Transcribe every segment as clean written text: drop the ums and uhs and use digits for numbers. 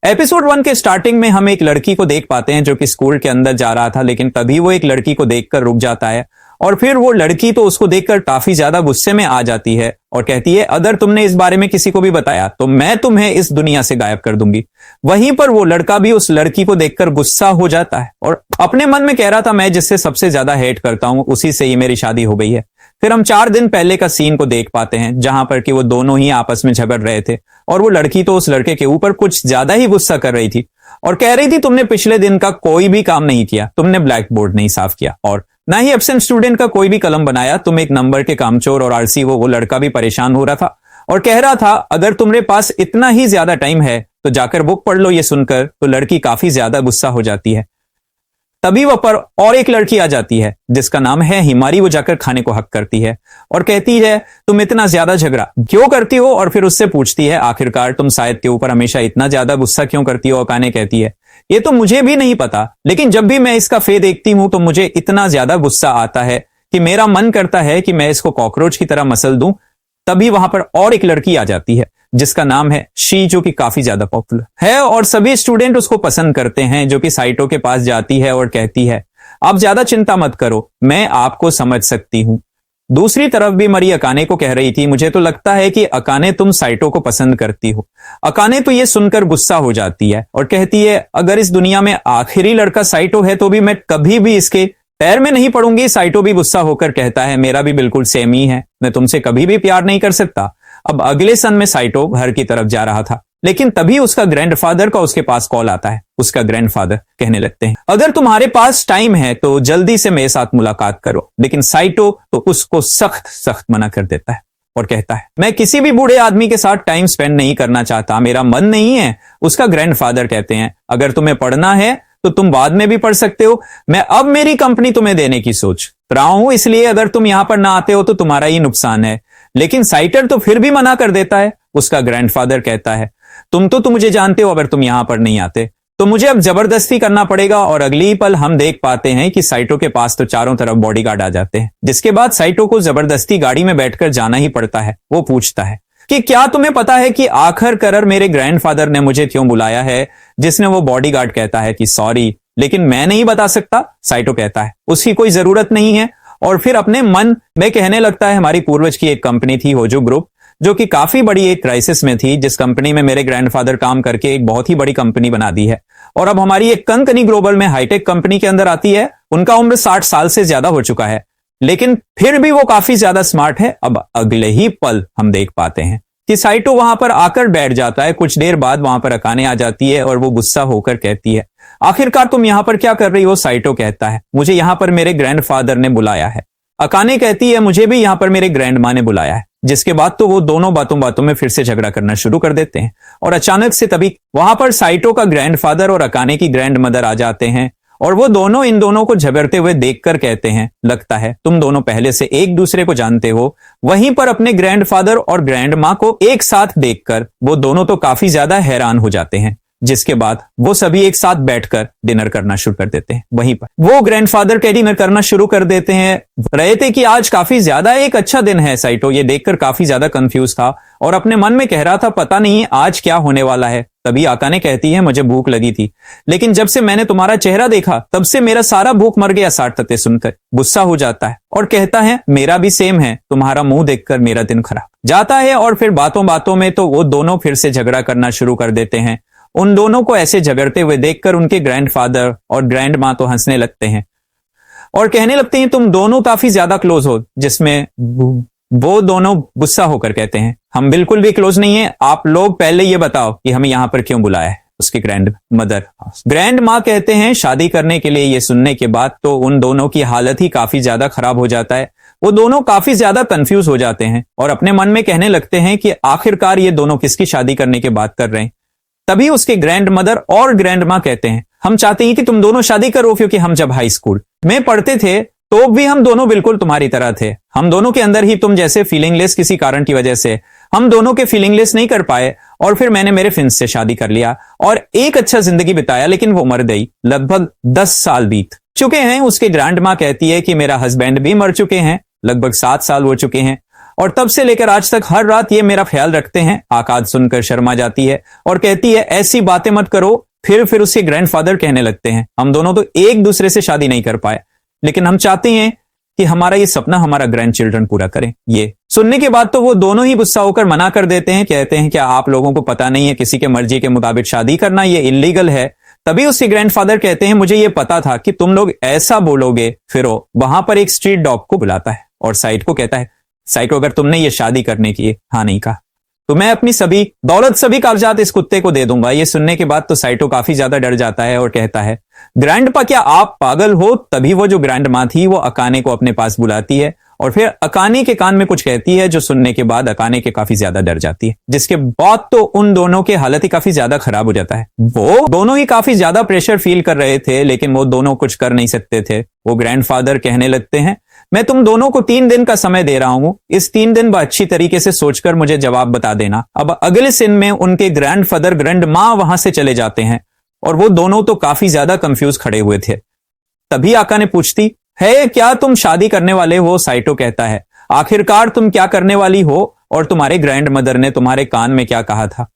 Episode 1 के starting में हम एक लड़की को देख पाते हैं जो कि स्कूल के अंदर जा रहा था, लेकिन तभी वो एक लड़की को देखकर रुक जाता है और फिर वो लड़की तो उसको देखकर काफी ज्यादा गुस्से में आ जाती है और कहती है, अगर तुमने इस बारे में किसी को भी बताया तो मैं तुम्हें इस दुनिया से गायब कर दूंगी। वहीं पर वो लड़का भी उस लड़की को देखकर गुस्सा हो जाता है और अपने मन में कह रहा था, मैं जिससे सबसे ज्यादा हेट करता हूं उसी से ही मेरी शादी हो गई है। फिर हम 4 दिन पहले का सीन को देख पाते हैं जहां पर कि वो दोनों ही आपस में झगड़ रहे थे और वो लड़की तो उस लड़के के ऊपर कुछ ज्यादा ही गुस्सा कर रही थी और कह रही थी, तुमने पिछले दिन का कोई भी काम नहीं किया, तुमने ब्लैक बोर्ड नहीं साफ किया और ना ही एब्सेंट स्टूडेंट का कोई भी कलम बनाया, तुम एक नंबर के कामचोर और आलसी हो। वो लड़का भी परेशान हो रहा था और कह रहा था, अगर तुम्हारे पास इतना ही ज्यादा टाइम है तो जाकर बुक पढ़ लो। ये सुनकर तो लड़की काफी ज्यादा गुस्सा हो जाती है। तभी वह पर और एक लड़की आ जाती है जिसका नाम है हिमारी। वो जाकर खाने को हक करती है और कहती है, तुम इतना ज्यादा झगड़ा क्यों करती हो? और फिर उससे पूछती है, आखिरकार तुम शायद के ऊपर हमेशा इतना ज्यादा गुस्सा क्यों करती हो? अकाने कहती है, ये तो मुझे भी नहीं पता, लेकिन जब भी मैं इसका फे देखती हूं तो मुझे इतना ज्यादा गुस्सा आता है कि मेरा मन करता है कि मैं इसको कॉकरोच की तरह मसल दूं। तभी वहां पर और एक लड़की आ जाती है जिसका नाम है शी, जो कि काफी ज्यादा पॉपुलर है और सभी स्टूडेंट उसको पसंद करते हैं, जो कि साइटो के पास जाती है और कहती है, आप ज्यादा चिंता मत करो, मैं आपको समझ सकती हूं। दूसरी तरफ भी मरी अकाने को कह रही थी, मुझे तो लगता है कि अकाने तुम साइटो को पसंद करती हो। अकाने तो ये सुनकर गुस्सा हो जाती है और कहती है, अगर इस दुनिया में आखिरी लड़का साइटो है तो भी मैं कभी भी इसके पैर में नहीं पड़ूंगी। साइटो भी गुस्सा होकर कहता है, मेरा भी बिल्कुल सेम ही है, मैं तुमसे कभी भी प्यार नहीं कर सकता। अब अगले सन में साइटो घर की तरफ जा रहा था, लेकिन तभी उसका ग्रैंडफादर का उसके पास कॉल आता है। उसका ग्रैंडफादर कहने लगते हैं, अगर तुम्हारे पास टाइम है तो जल्दी से मेरे साथ मुलाकात करो। लेकिन साइटो तो उसको सख्त मना कर देता है और कहता है, मैं किसी भी बूढ़े आदमी के साथ टाइम स्पेंड नहीं करना चाहता, मेरा मन नहीं है। उसका ग्रैंडफादर कहते हैं, अगर तुम्हें पढ़ना है तो तुम बाद में भी पढ़ सकते हो, मैं अब मेरी कंपनी तुम्हें देने की सोच रहा हूं, इसलिए अगर तुम यहां पर ना आते हो तो तुम्हारा ही नुकसान है। लेकिन साइटर तो फिर भी मना कर देता है। उसका ग्रैंडफादर कहता है, तुम मुझे जानते हो, अगर तुम यहां पर नहीं आते तो मुझे अब जबरदस्ती करना पड़ेगा। और अगली पल हम देख पाते हैं कि साइटो के पास तो चारों तरफ बॉडीगार्ड आ जाते हैं, जिसके बाद साइटो को जबरदस्ती गाड़ी में बैठकर जाना ही पड़ता है। वो पूछता है कि क्या तुम्हें पता है कि आखिरकार मेरे ग्रैंडफादर ने मुझे क्यों बुलाया है? जिसने वो बॉडीगार्ड कहता है कि सॉरी, लेकिन मैं नहीं बता सकता। साइटो कहता है, उसकी कोई जरूरत नहीं है और फिर अपने मन में कहने लगता है, हमारी पूर्वज की एक कंपनी थी होजो ग्रुप, जो कि काफी बड़ी एक क्राइसिस में थी, जिस कंपनी में मेरे ग्रैंडफादर काम करके एक बहुत ही बड़ी कंपनी बना दी है और अब हमारी एक कंपनी ग्लोबल में हाईटेक कंपनी के अंदर आती है। उनका उम्र 60 साल से ज्यादा हो चुका है, लेकिन फिर भी वो काफी ज्यादा स्मार्ट है। अब अगले ही पल हम देख पाते हैं कि साइटो वहां पर आकर बैठ जाता है। कुछ देर बाद वहां पर अकाने आ जाती है और वो गुस्सा होकर कहती है, आखिरकार तुम यहां पर क्या कर रही हो? साइटो कहता है, मुझे यहां पर मेरे ग्रैंडफादर ने बुलाया है। अकाने कहती है, मुझे भी यहां पर मेरे ग्रैंड माँ ने बुलाया है। जिसके बाद तो वो दोनों बातों में फिर से झगड़ा करना शुरू कर देते हैं और अचानक से तभी वहां पर साइटो का ग्रैंडफादर और अकाने की ग्रैंड मदर आ जाते हैं और वो दोनों इन दोनों को झगड़ते हुए देखकर कहते हैं, लगता है तुम दोनों पहले से एक दूसरे को जानते हो। वहीं पर अपने ग्रैंडफादर और ग्रैंड माँ को एक साथ देखकर वो दोनों तो काफी ज्यादा हैरान हो जाते हैं, जिसके बाद वो सभी एक साथ बैठकर डिनर करना शुरू कर देते हैं। वहीं पर वो ग्रैंडफादर के डिनर करना शुरू कर देते हैं। रहे थे कि आज काफी ज्यादा एक अच्छा दिन है। साइटो ये देखकर काफी ज्यादा कंफ्यूज था और अपने मन में कह रहा था, पता नहीं आज क्या होने वाला है। तभी अकाने कहती है, मुझे भूख लगी थी, लेकिन जब से मैंने तुम्हारा चेहरा देखा तब से मेरा सारा भूख मर गया। 60 तत्ते सुनकर गुस्सा हो जाता है और कहता है, मेरा भी सेम है, तुम्हारा मुंह देखकर मेरा दिन खराब जाता है। और फिर बातों में तो वो दोनों फिर से झगड़ा करना शुरू कर देते हैं। उन दोनों को ऐसे झगड़ते हुए देखकर उनके ग्रैंडफादर और ग्रैंड माँ तो हंसने लगते हैं और कहने लगते हैं, तुम दोनों काफी ज्यादा क्लोज हो। जिसमें वो दोनों गुस्सा होकर कहते हैं, हम बिल्कुल भी क्लोज नहीं है, आप लोग पहले ये बताओ कि हमें यहां पर क्यों बुलाया है। उसकी ग्रैंड माँ कहते हैं, शादी करने के लिए। ये सुनने के बाद तो उन दोनों की हालत ही काफी ज्यादा खराब हो जाता है। वो दोनों काफी ज्यादा कंफ्यूज हो जाते हैं और अपने मन में कहने लगते हैं कि आखिरकार ये दोनों किसकी शादी करने की बात कर रहे हैं। तभी उसके ग्रैंड मदर और ग्रैंड माँ कहते हैं, हम चाहते हैं कि तुम दोनों शादी करो, क्योंकि हम जब हाई स्कूल में पढ़ते थे तो भी हम दोनों बिल्कुल तुम्हारी तरह थे। हम दोनों के अंदर ही तुम जैसे फीलिंगलेस किसी कारण की वजह से हम दोनों के फीलिंगलेस नहीं कर पाए और फिर मैंने मेरे फ्रेंड्स से शादी कर लिया और एक अच्छा जिंदगी बिताया, लेकिन वो मर गई। लगभग 10 साल बीत चुके हैं। उसके ग्रैंड माँ कहती है कि मेरा हस्बैंड भी मर चुके हैं, लगभग 7 साल हो चुके हैं। और तब से लेकर आज तक हर रात ये मेरा ख्याल रखते हैं। आकाश सुनकर शर्मा जाती है और कहती है ऐसी बातें मत करो। फिर उसके ग्रैंडफादर कहने लगते हैं हम दोनों तो एक दूसरे से शादी नहीं कर पाए, लेकिन हम चाहते हैं कि हमारा ये सपना हमारा ग्रैंड चिल्ड्रन पूरा करें। ये सुनने के बाद तो वो दोनों ही गुस्सा होकर मना कर देते हैं, कहते हैं क्या आप लोगों को पता नहीं है किसी के मर्जी के मुताबिक शादी करना ये इलीगल है। तभी उसके ग्रैंडफादर कहते हैं मुझे ये पता था कि तुम लोग ऐसा बोलोगे। फिर वो वहां पर एक स्ट्रीट डॉग को बुलाता है और साइड को कहता है साइड को अगर तुमने ये शादी करने की हाँ नहीं कहा तो मैं अपनी सभी दौलत सभी कागजात इस कुत्ते को दे दूंगा। ये सुनने के बाद तो साइटो काफी ज्यादा डर जाता है और कहता है ग्रैंडपा क्या आप पागल हो। तभी वो जो ग्रैंड मां थी वो अकाने को अपने पास बुलाती है और फिर अकाने के कान में कुछ कहती है जो सुनने के बाद अकाने के काफी ज्यादा डर जाती है, जिसके बाद तो उन दोनों के हालत ही काफी ज्यादा खराब हो जाता है। वो दोनों ही काफी ज्यादा प्रेशर फील कर रहे थे लेकिन वो दोनों कुछ कर नहीं सकते थे। वो ग्रैंडफादर कहने लगते हैं मैं तुम दोनों को 3 दिन का समय दे रहा हूं, इस 3 दिन अच्छी तरीके से सोचकर मुझे जवाब बता देना। अब अगले सीन में उनके ग्रैंडफादर ग्रैंड मां वहां से चले जाते हैं और वो दोनों तो काफी ज्यादा कंफ्यूज खड़े हुए थे। तभी आका ने पूछती है क्या तुम शादी करने वाले हो। साइटो कहता है आखिरकार तुम क्या करने वाली हो और तुम्हारे ग्रैंड मदर ने तुम्हारे कान में क्या कहा था।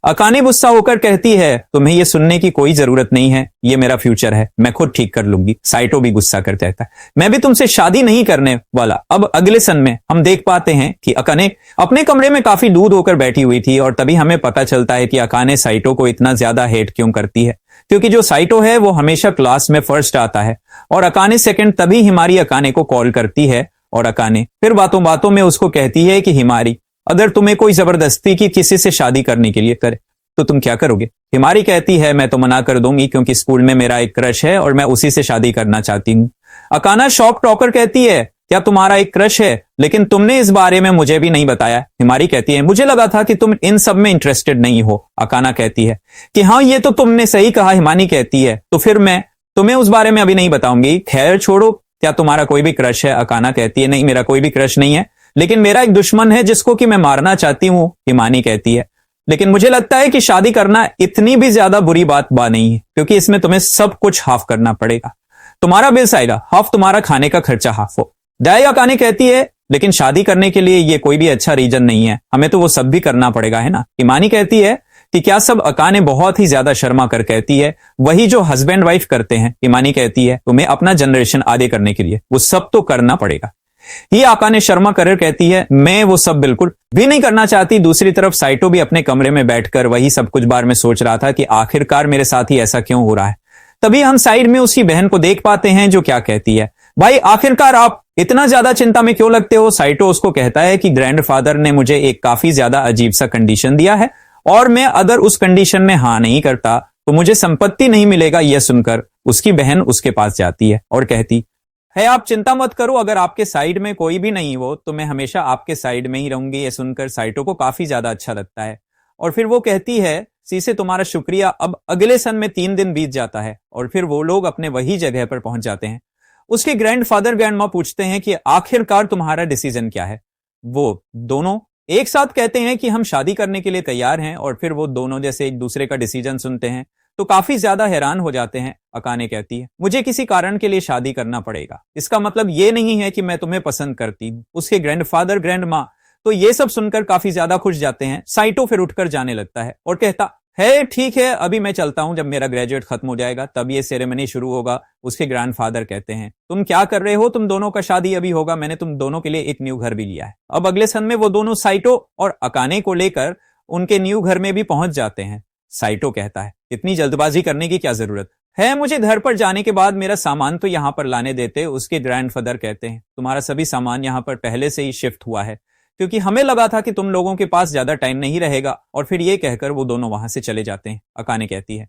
अकाने गुस्सा होकर कहती है तुम्हें यह सुनने की कोई जरूरत नहीं है, ये मेरा फ्यूचर है, मैं खुद ठीक कर लूंगी। साइटो भी गुस्सा कर कहता है मैं भी तुमसे शादी नहीं करने वाला। अब अगले सन में हम देख पाते हैं कि अकाने अपने कमरे में काफी दूध होकर बैठी हुई थी और तभी हमें पता चलता है कि अकाने साइटो को इतना ज्यादा हेट क्यों करती है, क्योंकि जो साइटो है वो हमेशा क्लास में फर्स्ट आता है और अकाने सेकंड। तभी हिमारी अकाने को कॉल करती है और अकाने फिर बातों बातों में उसको कहती है कि हिमारी अगर तुम्हें कोई जबरदस्ती की किसी से शादी करने के लिए करे तो तुम क्या करोगे। हिमारी कहती है मैं तो मना कर दूंगी क्योंकि स्कूल में मेरा एक क्रश है और मैं उसी से शादी करना चाहती हूँ। अकाना शॉक टॉकर कहती है क्या तुम्हारा एक क्रश है, लेकिन तुमने इस बारे में मुझे भी नहीं बताया। हिमारी कहती है मुझे लगा था कि तुम इन सब में इंटरेस्टेड नहीं हो। अकाना कहती है कि हाँ ये तो तुमने सही कहा। हिमानी कहती है तो फिर मैं तुम्हें उस बारे में अभी नहीं बताऊंगी, खैर छोड़ो, क्या तुम्हारा कोई भी क्रश है। अकाना कहती है नहीं मेरा कोई भी क्रश नहीं है, लेकिन मेरा एक दुश्मन है जिसको कि मैं मारना चाहती हूं। हिमानी कहती है लेकिन मुझे लगता है कि शादी करना इतनी भी ज्यादा बुरी बात नहीं है क्योंकि इसमें तुम्हें सब कुछ हाफ करना पड़ेगा, तुम्हारा बिल आएगा हाफ, तुम्हारा खाने का खर्चा हाफ हो। डाई अकाने कहती है लेकिन शादी करने के लिए ये कोई भी अच्छा रीजन नहीं है, हमें तो वो सब भी करना पड़ेगा है ना। हिमानी कहती है कि क्या सब। अकाने बहुत ही ज्यादा शर्मा कर कहती है वही जो हस्बैंड वाइफ करते हैं। हिमानी कहती है तुम्हें अपना जनरेशन आगे करने के लिए वो सब तो करना पड़ेगा। ये अकाने शर्मा कर कहती है मैं वो सब बिल्कुल भी नहीं करना चाहती। दूसरी तरफ साइटो भी अपने कमरे में बैठकर वही सब कुछ बार में सोच रहा था कि आखिरकार मेरे साथ ही ऐसा क्यों हो रहा है। तभी हम साइड में उसकी बहन को देख पाते हैं जो क्या कहती है भाई आखिरकार आप इतना ज्यादा चिंता में क्यों लगते हो। साइटो उसको कहता है कि ग्रैंडफादर ने मुझे एक काफी ज्यादा अजीब सा कंडीशन दिया है और मैं अगर उस कंडीशन में हाँ नहीं करता तो मुझे संपत्ति नहीं मिलेगा। यह सुनकर उसकी बहन उसके पास जाती है और कहती है आप चिंता मत करो, अगर आपके साइड में कोई भी नहीं हो तो मैं हमेशा आपके साइड में ही रहूंगी। यह सुनकर साइटो को काफी ज्यादा अच्छा लगता है और फिर वो कहती है सीसे तुम्हारा शुक्रिया। अब अगले सन में 3 दिन बीत जाता है और फिर वो लोग अपने वही जगह पर पहुंच जाते हैं। उसके ग्रैंडफादर ग्रैंड मां पूछते हैं कि आखिरकार तुम्हारा डिसीजन क्या है। वो दोनों एक साथ कहते हैं कि हम शादी करने के लिए तैयार हैं और फिर वो दोनों जैसे एक दूसरे का डिसीजन सुनते हैं तो काफी ज्यादा हैरान हो जाते हैं। अकाने कहती है मुझे किसी कारण के लिए शादी करना पड़ेगा, इसका मतलब ये नहीं है कि मैं तुम्हें पसंद करती। उसके ग्रैंडफादर ग्रैंड मां तो ये सब सुनकर काफी ज्यादा खुश जाते हैं। साइटो फिर उठकर जाने लगता है और कहता है ठीक है अभी मैं चलता हूं, जब मेरा ग्रेजुएट खत्म हो जाएगा तब ये सेरेमनी शुरू होगा। उसके ग्रैंडफादर कहते हैं तुम क्या कर रहे हो, तुम दोनों का शादी अभी होगा, मैंने तुम दोनों के लिए एक न्यू घर भी लिया है। अब अगले सन में वो दोनों साइटो और अकाने को लेकर उनके न्यू घर में भी पहुंच जाते हैं। साइटो कहता है इतनी जल्दबाजी करने की क्या जरूरत है, मुझे घर पर जाने के बाद मेरा सामान तो यहां पर लाने देते। उसके ग्रैंडफादर कहते हैं तुम्हारा सभी सामान यहां पर पहले से ही शिफ्ट हुआ है क्योंकि हमें लगा था कि तुम लोगों के पास ज्यादा टाइम नहीं रहेगा। और फिर ये कहकर वो दोनों वहां से चले जाते हैं। अकाने कहती है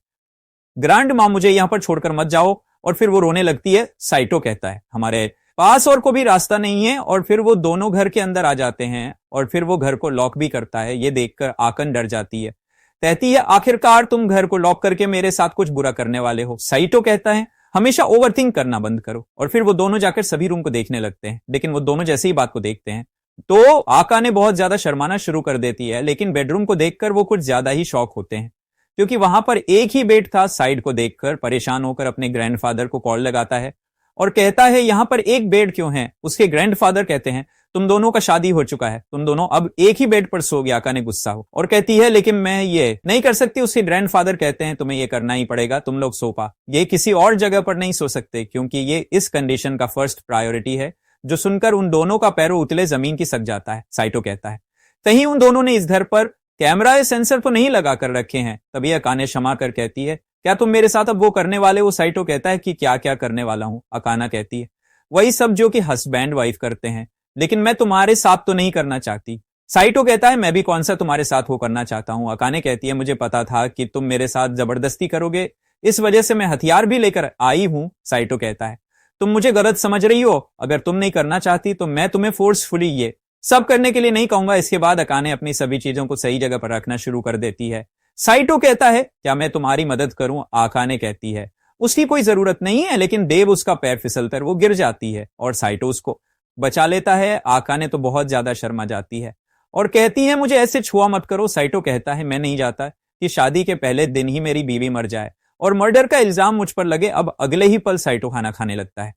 ग्रैंड मां मुझे यहां पर छोड़कर मत जाओ और फिर वो रोने लगती है। साइटो कहता है हमारे पास और को भी रास्ता नहीं है और फिर वो दोनों घर के अंदर आ जाते हैं और फिर वो घर को लॉक भी करता है। ये देखकर आकन डर जाती है, कहती है आखिरकार तुम घर को लॉक करके मेरे साथ कुछ बुरा करने वाले हो। साइटो कहता है हमेशा ओवरथिंक करना बंद करो। और फिर वो दोनों जाकर सभी रूम को देखने लगते हैं, लेकिन वो दोनों जैसे ही बात को देखते हैं तो आका ने बहुत ज्यादा शर्माना शुरू कर देती है। लेकिन बेडरूम को देखकर वो कुछ ज्यादा ही शॉक होते हैं क्योंकि वहां पर एक ही बेड था। साइड को देखकर परेशान होकर अपने ग्रैंडफादर को कॉल लगाता है और कहता है यहां पर एक बेड क्यों है। उसके ग्रैंडफादर कहते हैं तुम दोनों का शादी हो चुका है, तुम दोनों अब एक ही बेड पर सोगे। आका ने गुस्सा हो और कहती है लेकिन मैं ये नहीं कर सकती। उसके ग्रैंडफादर कहते हैं तुम्हें ये करना ही पड़ेगा, तुम लोग सो पा, ये किसी और जगह पर नहीं सो सकते क्योंकि ये इस कंडीशन का फर्स्ट प्रायोरिटी है। जो सुनकर उन दोनों का पैरों उतले जमीन की सक जाता है। साइटो कहता है कहीं उन दोनों ने इस घर पर कैमरा या सेंसर तो नहीं लगा कर रखे हैं। तभी अकाने क्षमा कर कहती है क्या तुम मेरे साथ अब वो करने वाले हो। साइटो कहता है कि क्या क्या करने वाला हूं। अकाना कहती है वही सब जो कि हस्बैंड वाइफ करते हैं, लेकिन मैं तुम्हारे साथ तो नहीं करना चाहती। साइटो कहता है मैं भी कौन सा तुम्हारे साथ वो करना चाहता हूं। अकाने कहती है मुझे पता था कि तुम मेरे साथ जबरदस्ती करोगे, इस वजह से मैं हथियार भी लेकर आई हूं। साइटो कहता है तुम मुझे गलत समझ रही हो, अगर तुम नहीं करना चाहती तो मैं तुम्हें फोर्सफुली ये सब करने के लिए नहीं कहूंगा। इसके बाद अकाने अपनी सभी चीजों को सही जगह पर रखना शुरू कर देती है। साइटो कहता है क्या मैं तुम्हारी मदद करूं। अकाने कहती है उसकी कोई जरूरत नहीं है, लेकिन देव उसका पैर फिसलकर वो गिर जाती है और साइटो उसको बचा लेता है। अकाने तो बहुत ज्यादा शर्मा जाती है और कहती है मुझे ऐसे छुआ मत करो। साइटो कहता है मैं नहीं चाहता कि शादी के पहले दिन ही मेरी बीवी मर जाए और मर्डर का इल्जाम मुझ पर लगे। अब अगले ही पल साइटो खाना खाने लगता है।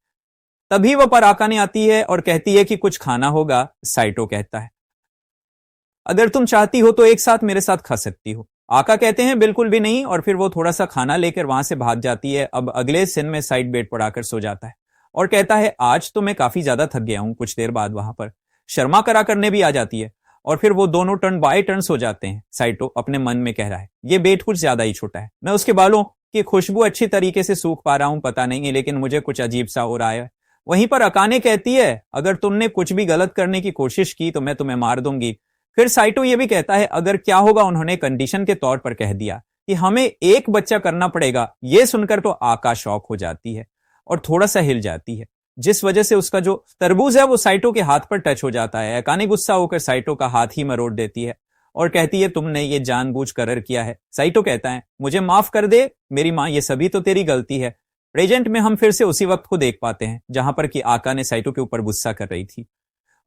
तभी वह पर अकाने आती है और कहती है कि कुछ खाना होगा। साइटो कहता है अगर तुम चाहती हो तो एक साथ मेरे साथ खा सकती हो। आका कहते हैं बिल्कुल भी नहीं और फिर वो थोड़ा सा खाना लेकर वहां से भाग जाती है। अब अगले सीन में साइड बेड पर आकर सो जाता है और कहता है आज तो मैं काफी ज्यादा थक गया हूं। कुछ देर बाद वहां पर शर्मा करा करने भी आ जाती है और फिर वो दोनों टर्न बाय टर्न सो जाते हैं। साइटो अपने मन में कह रहा है ये बेड कुछ ज्यादा ही छोटा है, मैं उसके बालों की खुशबू अच्छी तरीके से सूख पा रहा हूं पता नहीं, लेकिन मुझे कुछ अजीब सा हो रहा है। वहीं पर अकाने कहती है अगर तुमने कुछ भी गलत करने की कोशिश की तो मैं तुम्हें मार दूंगी। फिर साइटो ये भी कहता है अगर क्या होगा उन्होंने कंडीशन के तौर पर कह दिया कि हमें एक बच्चा करना पड़ेगा। ये सुनकर तो आका शॉक हो जाती है और थोड़ा सा हिल जाती है, जिस वजह से उसका जो तरबूज है वो साइटो के हाथ पर टच हो जाता है। अकाने गुस्सा होकर साइटो का हाथ ही मरोड़ देती है और कहती है तुमने ये जानबूझकर किया है। साइटो कहता है मुझे माफ कर दे मेरी माँ, ये सभी तो तेरी गलती है। प्रेजेंट में हम फिर से उसी वक्त को देख पाते हैं जहां पर कि आका ने साइटो के ऊपर गुस्सा कर रही थी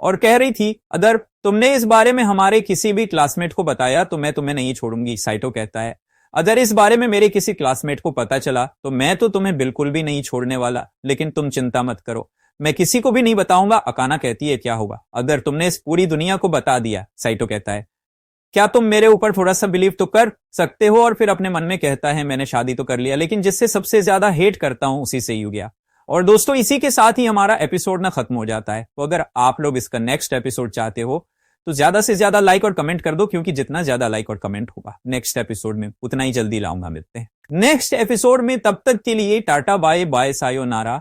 और कह रही थी अगर तुमने इस बारे में हमारे किसी भी क्लासमेट को बताया तो मैं तुम्हें नहीं छोड़ूंगी। साइटो कहता है अगर इस बारे में मेरे किसी क्लासमेट को पता चला तो मैं तो तुम्हें बिल्कुल भी नहीं छोड़ने वाला, लेकिन तुम चिंता मत करो, मैं किसी को भी नहीं बताऊंगा। अकाना कहती है क्या होगा अगर तुमने इस पूरी दुनिया को बता दिया। साइटो कहता है क्या तुम मेरे ऊपर थोड़ा सा बिलीव तो कर सकते हो। और फिर अपने मन में कहता है मैंने शादी तो कर लिया, लेकिन जिससे सबसे ज्यादा हेट करता हूं उसी से ही हो गया। और दोस्तों इसी के साथ ही हमारा एपिसोड ना खत्म हो जाता है। तो अगर आप लोग इसका नेक्स्ट एपिसोड चाहते हो तो ज्यादा से ज्यादा लाइक और कमेंट कर दो, क्योंकि जितना ज्यादा लाइक और कमेंट होगा नेक्स्ट एपिसोड में उतना ही जल्दी लाऊंगा। मिलते हैं नेक्स्ट एपिसोड में, तब तक के लिए टाटा बाय बाय सायोनारा।